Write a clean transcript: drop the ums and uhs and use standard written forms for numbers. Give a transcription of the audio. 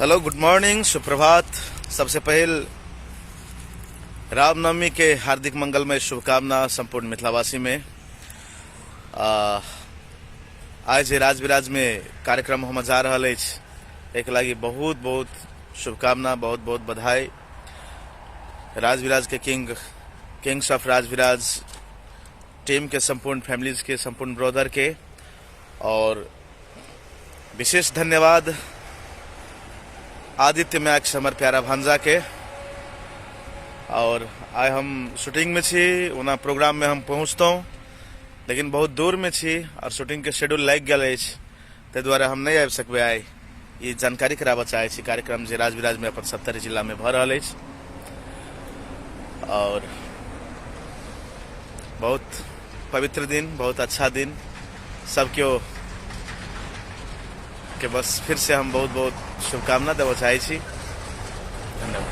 Hello, good morning, सुप्रभात। सबसे पहले रामनवमी के हार्दिक मंगलमय शुभकामना संपूर्ण मिथिलावासी में। आज राजविराज में कार्यक्रम हम जा रहा है, एक लागी बहुत बहुत शुभकामना, बहुत बहुत बधाई। राजविराज के किंग्स ऑफ राजविराज टीम के संपूर्ण फैमिलीज के, संपूर्ण ब्रदर के, और विशेष धन्यवाद आदित्य मैक्स हमारे प्यारा भांजा के। और आज हम शूटिंग में छी, उना प्रोग्राम में हम पहुंचता हूँ, लेकिन बहुत दूर में छी और शूटिंग के शेड्यूल लग गए, ते द्वारा हम नहीं आ सकबे। आए ये जानकारी कराबा चाहे छी कार्यक्रम जे राजविराज में अपन 70 जिला में भर रहा है, और बहुत पवित्र दिन, बहुत अच्छा दिन सबको के बस फिर से हम बहुत बहुत शुभकामना देवा चाहे छी। धन्यवाद।